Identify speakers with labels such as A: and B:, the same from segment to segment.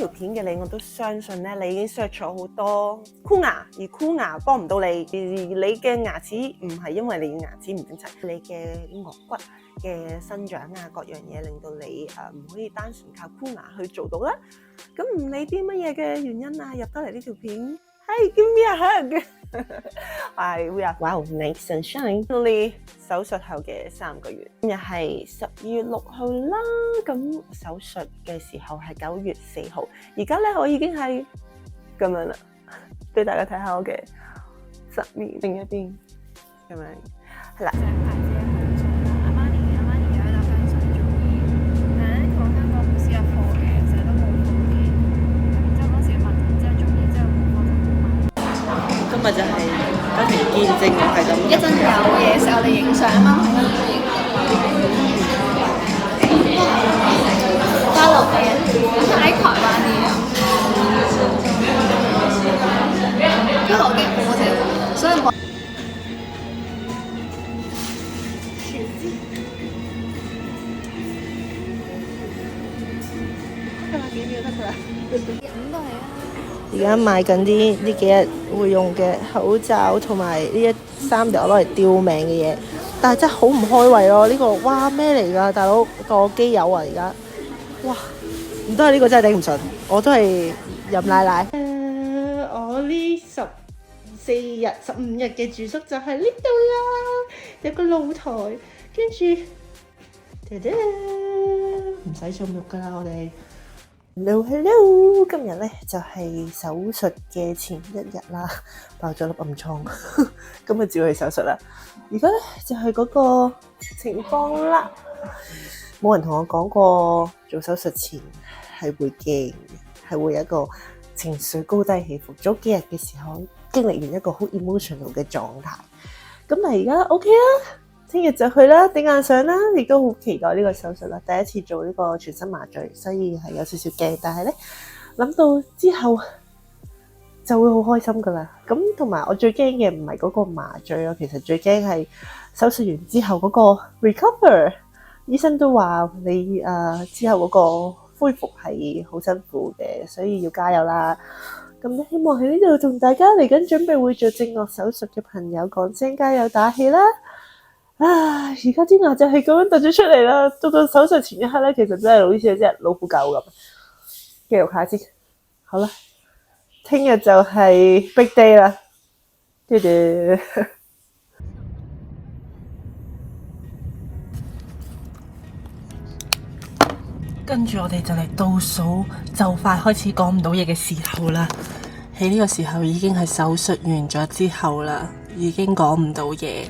A: 條片嘅你，我都相信咧，你已經 search 咗好多箍牙，而箍牙幫唔到你，而你嘅牙齒唔係因為你嘅牙齒唔整齊，你嘅顎骨嘅生長啊，各樣嘢令到你唔可以單純靠箍牙去做到啦。咁唔理啲乜嘢嘅原因啊，入得嚟呢條片，Hey give me a hug 係 We are wow nice sunshine。手術後嘅3個月，今日係12月6號啦。咁手術嘅時候係9月4號，而家咧我已經係咁樣啦，俾大家睇下我嘅側面另一邊咁樣，係啦。
B: 阿媽尼而家打香水中醫，但係咧講香港唔少入貨嘅，成日都冇貨嘅。咁之後嗰時問，之後中醫之後冇貨就冇買。
A: 今日就係家庭見證，係咁。
B: 一陣有嘢食，我哋影相啊嘛。大陸嘅，喺台灣嘅。因為我驚我哋，所以我。
A: 而家買緊啲呢幾日會用嘅口罩，同埋呢一3條攞嚟吊命嘅嘢，但係真係好唔開胃咯！呢個哇咩嚟㗎，大佬個機友啊！而家哇唔都係呢個真係頂唔順，我都係飲奶奶。我呢14日15日嘅住宿就係呢度啦，有個露台，跟住唔使做肉㗎啦，我哋。Hello， 今日咧就係手術嘅前1日啦，爆咗粒暗瘡，今日照去手術啦。而家咧就係嗰個情況啦，冇人同我講過做手術前係會驚，係會有一個情緒高低起伏。早幾日嘅時候經歷完一個好 emotional 嘅狀態，咁但係而家 OK 啦。聽日就去啦，頂硬上啦，亦都好期待呢個手術啦。第一次做呢個全身麻醉，所以係有少少驚，但係咧諗到之後就會好開心噶啦。咁同埋我最驚嘅唔係嗰個麻醉咯，其實最驚係手術完之後嗰個 recover。醫生都話你之後嗰個恢復係好辛苦嘅，所以要加油啦。咁咧希望喺呢度同大家嚟緊準備會做正顎手術嘅朋友講聲加油打氣啦。而家啲牙就係咁樣突咗出嚟啦，到手術前一刻咧，其實真係好似一隻老虎狗咁。繼續下先，好啦，聽日就係 big day 啦，嘟嘟。跟住我哋就嚟倒數，就快開始講唔到嘢嘅時候啦。喺呢個時候已經係手術完咗之後啦，已經講唔到嘢，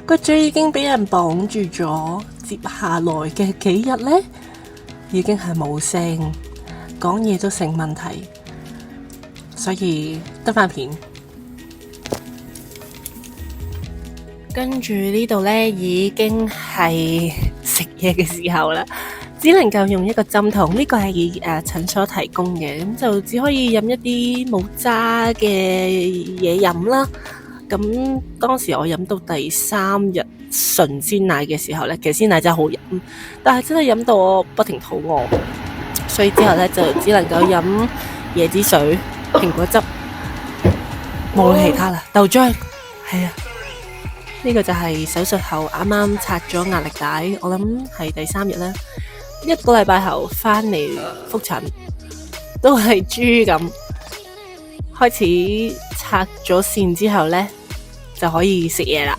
A: 個嘴已經俾人綁住咗。接下來嘅幾日呢，已經係冇聲，講嘢都成問題，所以得翻片。跟住呢度呢，已經係食嘢嘅時候啦。只能夠用一個針筒，呢個係診所提供嘅，咁就只可以飲一啲冇渣嘅嘢飲啦。咁當時我飲到第3日純鮮奶嘅時候呢，其實鮮奶真係好飲，但係真係飲到我不停肚餓，所以之後呢，就只能夠飲椰子水、蘋果汁，冇其他啦。豆漿係啊，呢個就係手術後啱啱拆咗壓力帶，我諗係第3日啦。1個禮拜後返嚟復診，都係豬咁。開始拆咗線之後呢，就可以食嘢啦。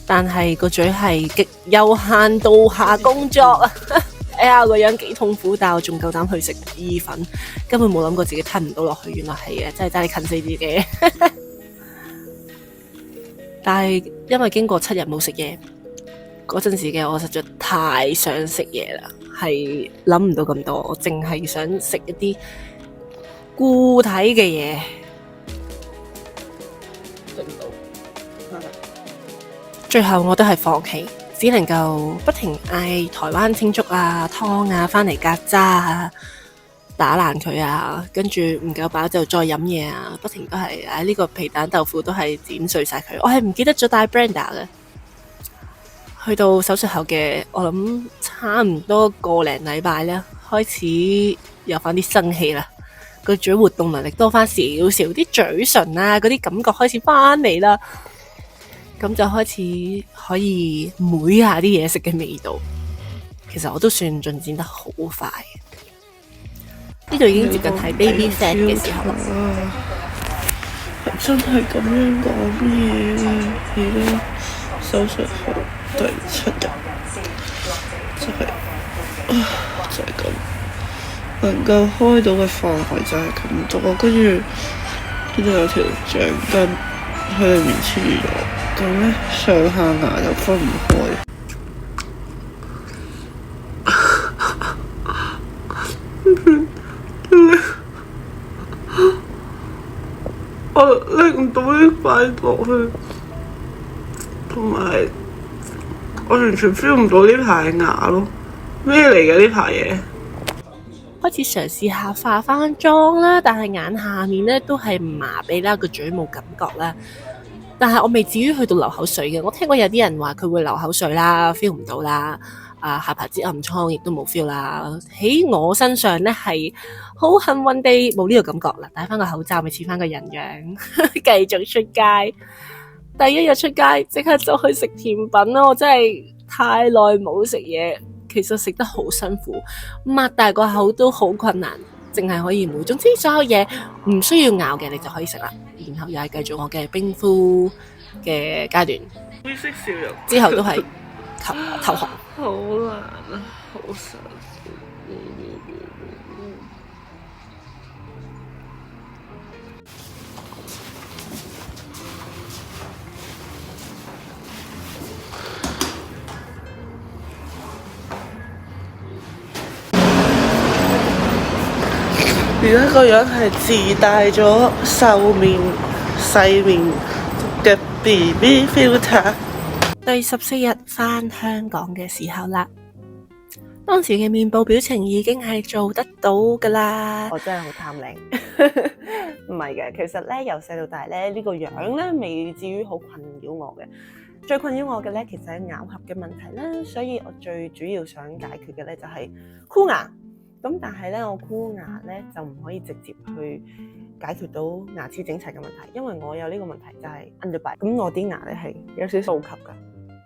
A: 但係個嘴係極有限度下工作啊！哎呀，個樣幾痛苦，但我仲夠膽去食意粉，根本冇諗過自己吞唔到落去。原來係嘅，真係爭啲近死自己。但係因為經過7日冇食嘢，嗰陣時嘅我實在太想食嘢啦，係諗唔到咁多，我淨係想食一啲固體嘅嘢。食唔到，最後我都係放棄，只能夠不停嗌台灣清粥啊、湯啊、翻嚟隔渣啊，打爛佢啊，跟住唔夠飽就再飲嘢啊，不停都係呢個皮蛋豆腐都係剪碎晒佢。我係唔記得咗帶 blender 嘅。去到手術後嘅，我諗差唔多個零禮拜咧，開始有翻啲生氣啦。個嘴活動能力多翻少少，啲嘴唇啊嗰啲感覺開始翻嚟啦，咁就開始可以妹下啲嘢食嘅味道。其實我都算進展得好快，呢度已經接近係 baby fat 嘅時候啦。
C: 真係咁樣講嘢啊！而家手術後第7日，就係咁，能夠開到嘅範圍就係咁多，跟住呢度有條橡筋喺裏面黐咗，咁咧上下牙又分唔開。我拎唔到呢塊落去，同埋我完全 feel 唔到呢排牙咯，咩嚟嘅呢排嘢？
A: 開始嘗試下化翻妝啦，但係眼下面咧都係麻痹啦，個嘴冇感覺啦。但係我未至於去到流口水嘅，我聽過有啲人話佢會流口水啦 ，feel 唔到啦。下巴擠暗瘡亦都冇 feel 啦。喺我身上咧係好幸運地冇呢個感覺啦。戴翻個口罩咪似翻個人樣，繼續出街。第一日出街即刻就去食甜品啦！我真係太耐冇食嘢，其實食得好辛苦，擘大個口都好困難，淨係可以每總之所有嘢唔需要咬嘅你就可以食啦。然後又係繼續我嘅冰敷嘅階段，
C: 灰色笑容
A: 之後都係頭紅。
C: 好難啊，好辛苦。而家個樣係自帶咗瘦面、細面嘅 BB filter。
A: 第14日返香港嘅時候啦，當時嘅面部表情已經係做得到㗎啦。我真係好貪靚，唔係嘅，其實咧由細到大咧呢個樣咧未至於好困擾我嘅。最困擾我嘅咧其實係咬合嘅問題啦，所以我最主要想解決嘅咧就係箍牙。咁但係咧我箍牙咧就唔可以直接去解決到牙齒整齊嘅問題，因為我有呢個問題就係 underbite，咁我啲牙咧係有少少倒及噶，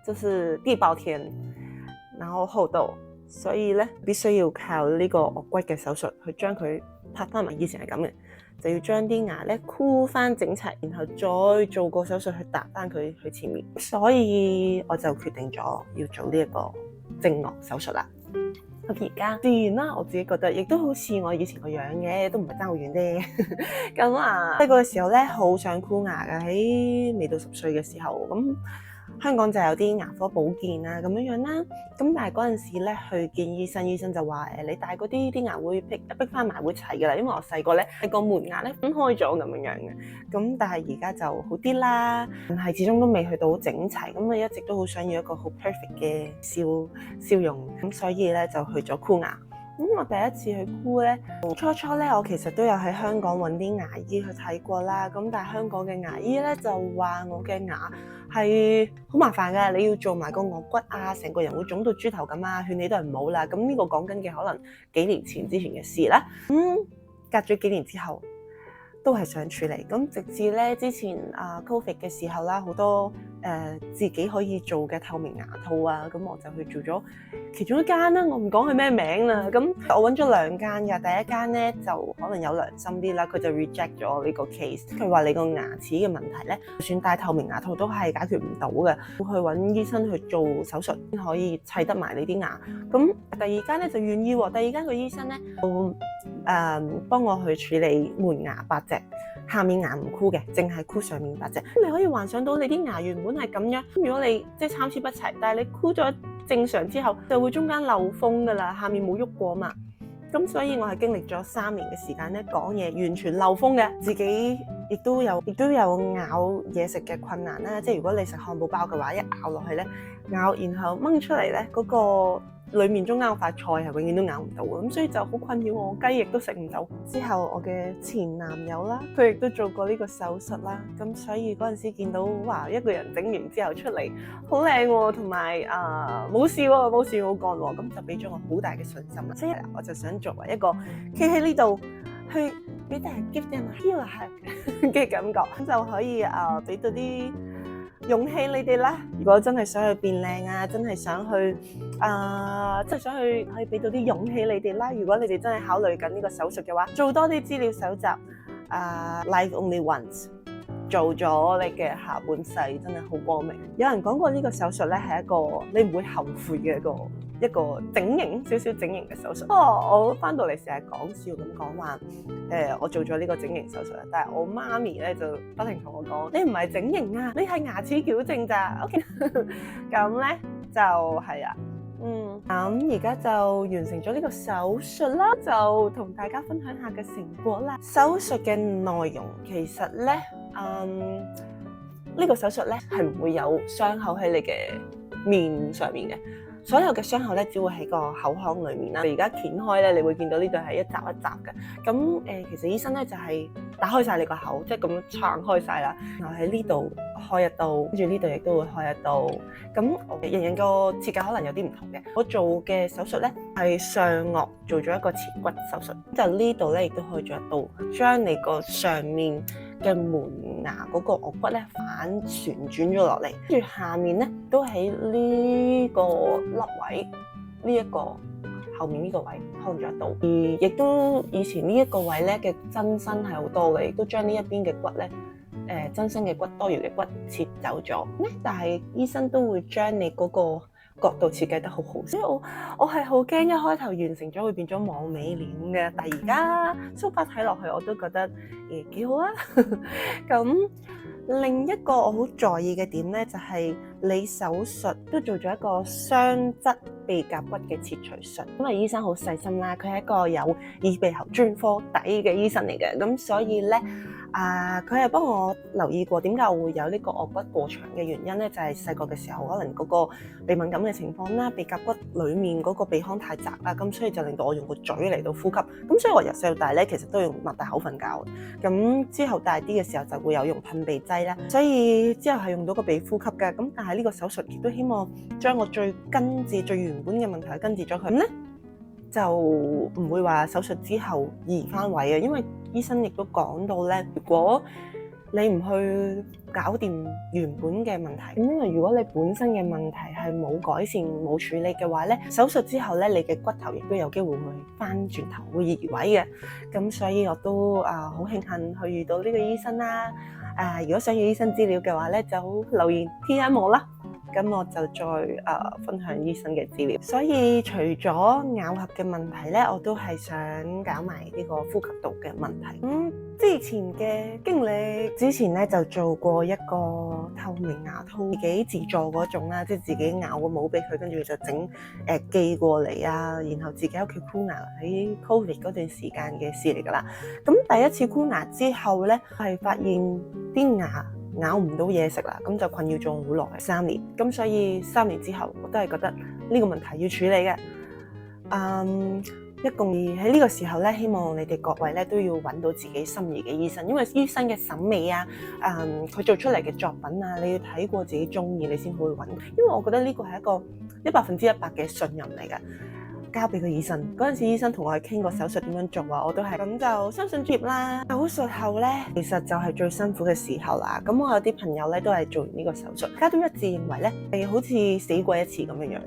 A: 就是地包天，然後厚豆，所以咧必須要靠呢個顎骨嘅手術去將佢拍翻埋，以前係咁嘅，就要將啲牙咧箍翻整齊，然後再做個手術去搭翻佢去前面，所以我就決定咗要做呢一個正顎手術啦。咁而家自然啦，我自己覺得亦都好似我以前個樣嘅，都唔係爭好遠啫。咁細個嘅時候咧，好想箍牙㗎，喺未到10歲嘅時候，咁香港就有啲牙科保健啊咁樣啦。咁但係嗰陣時咧去見醫生，醫生就話你戴嗰啲牙會逼翻埋會齊㗎啦，因為我細個咧係個門牙咧分開咗咁樣嘅。咁但係而家就好啲啦，但係始終都未去到好整齊。咁我一直都好想要一個好 perfect 嘅笑容，咁所以咧就去咗箍牙。咁我第一次去箍咧，初咧我其實都有喺香港揾啲牙醫去睇過啦。咁但係香港嘅牙醫咧就話我嘅牙係好麻煩㗎，你要做埋個顎骨啊，成個人會腫到豬頭咁啊，勸你都係唔好啦。咁呢個講緊嘅可能幾年前之前嘅事啦。隔咗幾年之後都係想處理。咁直至咧之前COVID 嘅時候啦，好多自己可以做嘅透明牙套啊，咁我就去做咗其中一間啦，我唔講佢咩名啦。咁我揾咗2間嘅，第一間咧就可能有良心啲啦，佢就 reject 咗呢個 case。佢話你個牙齒嘅問題咧，就算戴透明牙套都係解決唔到嘅，要去揾醫生去做手術先可以砌得埋你啲牙。咁第二間咧就願意喎，第二間個醫生咧就幫我去處理門牙8隻。下面牙唔箍嘅，淨係箍上面8隻。你可以幻想到你啲牙原本係咁樣，如果你即係參差不齊，但係你箍咗正常之後，就會中間漏風噶啦，下面冇喐過嘛。咁所以我係經歷咗3年嘅時間咧，講嘢完全漏風嘅，自己亦都有咬嘢食嘅困難啦。即係如果你食漢堡包嘅話，一咬落去咧，咬然後掹出嚟咧，嗰個裡面中間嗰塊菜係永遠都咬唔到嘅，咁所以就好困擾我，雞翼都食唔到。之後我嘅前男友啦，佢亦都做過呢個手術啦，咁所以嗰陣時見到哇，一個人整完之後出嚟好靚喎，同埋冇事喎，冇事冇幹喎，咁就俾咗我好大嘅信心啦。所以我就想作為一個企喺呢度去俾大家 give them a feel 嘅感覺，咁就可以俾到啲勇氣你哋啦。如果真係想去變靚啊，真係想去即係想去可以俾到啲勇氣你哋啦。如果你哋真係考慮緊呢個手術嘅話，做多啲資料搜集，life only once， 做咗你嘅下半世真係好光明。有人講過呢個手術咧係一個你唔會後悔嘅一個整形少少整形嘅手術。我翻到嚟成日講笑咁講話，我做咗呢個整形手術啦，但係我媽咪咧就不停同我講，你唔係整形啊，你係牙齒矯正咋。OK， 咁咧就係啊，咁而家就完成咗呢個手術啦，就同大家分享下嘅成果啦。手術嘅內容其實咧，呢個手術咧係唔會有傷口喺你嘅面上面嘅。所有嘅傷口咧，只會喺個口腔裏面啦。你而家掀開咧，你會見到呢度係一集一集嘅。咁其實醫生咧就係打開晒你個口，即係咁樣撐開晒啦。然後喺呢度開一刀，跟住呢度亦都會開一刀。咁人人個設計可能有啲唔同嘅。我做嘅手術咧係上顎做咗一個前骨手術，就呢度咧亦都開咗一刀，將你個上面嘅門牙嗰個顎骨咧反旋轉咗落嚟，跟住下面咧都喺呢個粒位，呢一個後面呢個位開咗一刀，而亦都以前呢一個位咧嘅增生係好多嘅，亦都將呢一邊嘅骨咧增生嘅骨多餘嘅骨切走咗。但係醫生都會將你嗰個角度設計得好好，所以我係好驚一開頭完成咗會變咗網美臉嘅，但係而家so far睇落去我都覺得幾好啊。咁另一個我好在意嘅點咧，就係你手術都做咗一個雙側鼻甲骨嘅切除術，因為醫生好細心啦，佢係一個有耳鼻喉專科底嘅醫生嚟嘅，咁所以咧佢係幫我留意過點解我會有呢個顎骨過長嘅原因咧，就係細個嘅時候可能嗰個鼻敏感嘅情況啦，鼻甲骨裡面嗰個鼻腔太窄啦，咁所以就令到我用個嘴嚟到呼吸，咁所以我由細到大咧其實都用擘大口瞓覺，咁之後大啲嘅時候就會有用噴鼻劑啦，所以之後係用到個鼻呼吸嘅，咁但係呢個手術亦都希望將我最根治最原本嘅問題根治咗佢，咁咧就唔會話手術之後移翻位嘅，因為醫生亦都講到咧，如果你唔去搞掂原本嘅問題，因為如果你本身嘅問題係冇改善冇處理嘅話咧，手術之後咧你嘅骨頭亦都有機會會翻轉頭會移位嘅，咁所以我都好慶幸去遇到呢個醫生啦。如果想要醫生資料嘅話咧，就留言 PM 我啦。咁我就再分享醫生嘅資料。所以除咗咬合嘅問題咧，我都係想搞埋呢個呼吸道嘅問題。之前嘅經歷，之前咧就做過一個透明牙套，自己自助嗰種啦，即係自己咬個帽俾佢，跟住就整寄過嚟啊，然後自己屋企箍牙，喺 Covid 嗰段時間嘅事嚟㗎啦。咁第一次箍牙之後咧，係發現啲牙咬唔到嘢食啦，咁就困擾咗我好耐，3年。咁所以3年之後，我都係覺得呢個問題要處理嘅。一共喺呢個時候咧，希望你哋各位咧都要揾到自己心儀嘅醫生，因為醫生嘅審美啊，佢做出嚟嘅作品啊，你要睇過自己中意，你先可以揾。因為我覺得呢個係一個100%嘅信任嚟㗎。交俾個醫生，嗰陣時醫生同我傾過手術點樣做啊，我都係咁就相信專業啦。手術後咧，其實就係最辛苦嘅時候啦。咁我有啲朋友咧都係做完呢個手術，大家都一致認為咧係好似死過一次咁樣樣。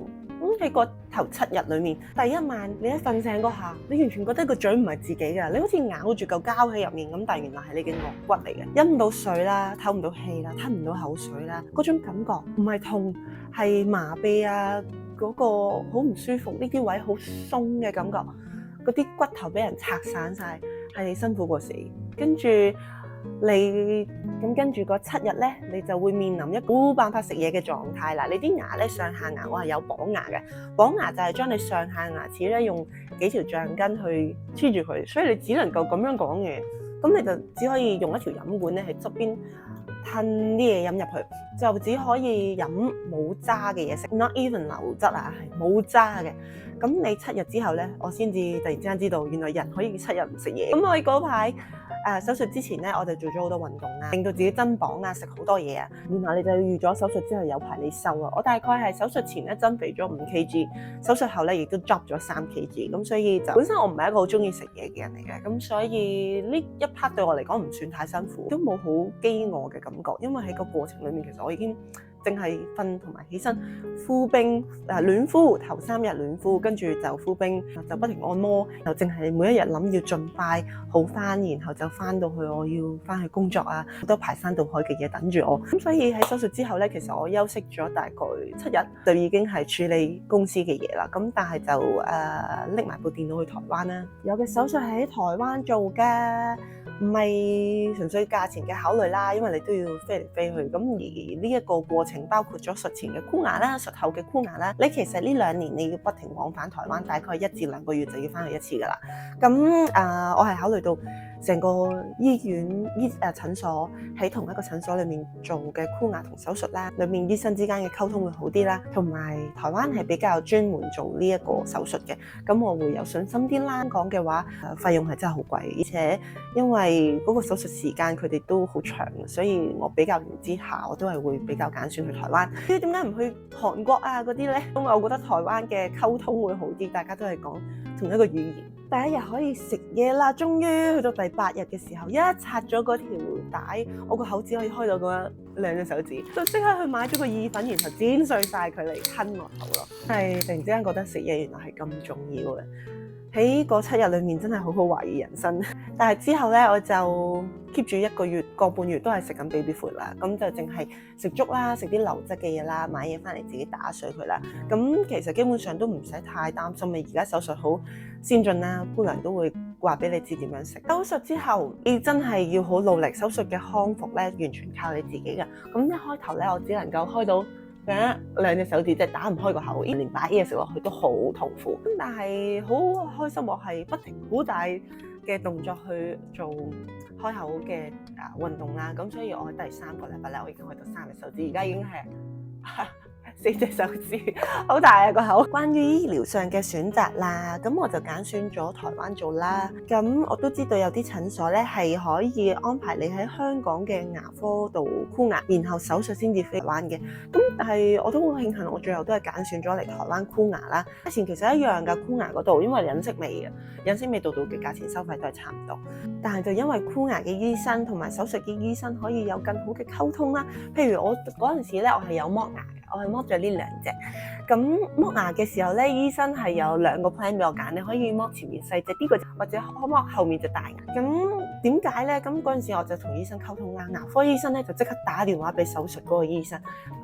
A: 喺個頭7日裏面，第一晚你一瞓醒嗰下，你完全覺得個嘴唔係自己㗎，你好似咬住嚿膠喺入面咁，但係原來係你嘅顎骨嚟嘅，飲唔到水啦，唞唔到氣啦，吞唔到口水啦，嗰種感覺唔係痛，係麻痹啊，嗰個好唔舒服，呢啲位好鬆嘅感覺，嗰啲骨頭俾人拆散晒，係辛苦過死。跟住跟住嗰7日咧，你就會面臨一個冇辦法食嘢嘅狀態啦。你啲牙咧上下牙，我係有綁牙嘅，綁牙就係將你上下牙齒咧用幾條橡筋去黐住佢，所以你只能夠咁樣講嘢。咁你就只可以用一條飲管咧喺側邊吞啲嘢飲入去，就只可以飲冇渣嘅嘢食 ，not even 流質啊，係冇渣嘅。咁你7日之後咧，我先至突然之間知道原來人可以7日唔食嘢。咁我嗰排手術之前咧，我就做咗好多運動啦，令到自己增磅啊，食好多嘢啊。然後你就預咗手術之後有排你瘦啊。我大概係手術前咧增肥咗5 kg， 手術後咧亦都 drop 咗3 kg。咁所以就本身我唔係一個好中意食嘢嘅人嚟嘅，咁所以呢一 part 對我嚟講唔算太辛苦，都冇好飢餓嘅感覺，因為喺個過程裡面其實我已經淨係瞓同埋起身敷冰暖敷，頭3日暖敷，跟住就敷冰，就不停按摩，又淨係每一日諗要盡快好翻，然後就翻到去我要翻去工作啊，好多排山倒海嘅嘢等住我。咁所以喺手術之後咧，其實我休息咗大概7日，就已經係處理公司嘅嘢啦。咁但係就拎埋部電腦去台灣啦。有嘅手術係喺台灣做嘅，唔係純粹價錢嘅考慮啦，因為你都要飛嚟飛去。咁而呢一個過程包括咗術前嘅箍牙啦、術後嘅箍牙啦。你其實呢2年你要不停往返台灣，大概1至2個月就要翻去一次噶啦。咁我係考慮到成個醫院診所喺同一個診所裏面做嘅箍牙同手術啦，裏面醫生之間嘅溝通會好啲啦，同埋台灣係比較專門做呢一個手術嘅，咁我會有信心啲啦。講嘅話費用係真係好貴，而且因為嗰個手術時間佢哋都好長，所以我比較完之下，我都係會比較揀選去台灣。至於點解唔去韓國啊嗰啲咧？因為我覺得台灣嘅溝通會好啲，大家都係講同一個語言。第一日可以食嘢啦，終於去到第8日嘅時候，一拆咗嗰條帶，我個口只可以開到嗰2隻手指，就即刻去買咗個意粉，然後剪碎晒佢嚟吞落口咯。係突然之間覺得食嘢原來係咁重要嘅。喺嗰7日裏面真係好好懷疑人生，但係之後咧我就 keep 住1個半月都係食緊 baby food 啦，咁就淨係食粥啦，食啲流質嘅嘢啦，買嘢翻嚟自己打碎佢啦。咁其實基本上都唔使太擔心嘅，而家手術好先進啦，姑娘都會話俾你知點樣食。手術之後你真係要好努力，手術嘅康復咧完全靠你自己嘅。咁一開頭咧我只能夠開到2隻手指，即係打唔開個口，連擺嘢食落去都好痛苦。咁但係好開心，我係不停好大嘅動作去做開口嘅運動啦。咁所以我第3個禮拜咧，我已經開到3隻手指，而家已經係4隻手指，好大啊個口。關於醫療上嘅選擇啦，咁我就揀選咗台灣做啦。咁我都知道有啲診所咧係可以安排你喺香港嘅牙科度箍牙，然後手術先至飛台灣嘅。咁但係我都好慶幸，我最後都係揀選咗嚟台灣箍牙啦。價錢其實一樣㗎，箍牙嗰度因為隱適美度嘅價錢收費都係差唔多。但係就因為箍牙嘅醫生同埋手術嘅醫生可以有更好嘅溝通啦。譬如我嗰陣時咧，我係有剝牙嘅，我係剝咗呢2隻。咁剝牙嘅時候咧，醫生係有2個 plan 俾我揀，你可以剝前面細隻啲個，或者可剝後面隻大牙。咁點解咧？咁嗰陣時我就同醫生溝通啦，牙科醫生咧就即刻打電話俾手術嗰個醫生，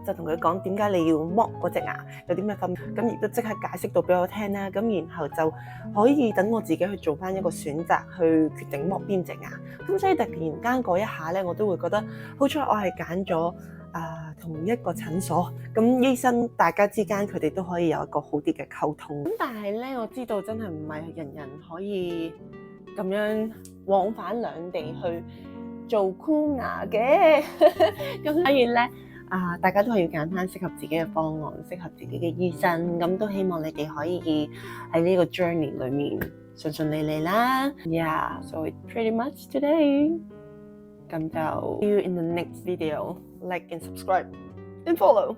A: 就同佢講點解你要剝嗰隻牙，有啲咩分別，咁亦都即刻解釋到俾我聽啦。咁然後就可以等我自己去做翻一個選擇，去決定剝邊隻牙。咁所以突然間嗰一下咧，我都會覺得好彩我係揀咗同一個診所，咁醫生大家之間佢哋都可以有一個好啲嘅溝通。咁但係咧，我知道真係唔係人人可以咁樣往返兩地去做箍牙嘅，咁所以咧大家都係要揀翻適合自己嘅方案，適合自己嘅醫生。咁都希望你哋可以喺呢個 journey 裏面順順利利啦。Yeah, so it's pretty much today. 咁就 see you in the next video. Like and subscribe and follow.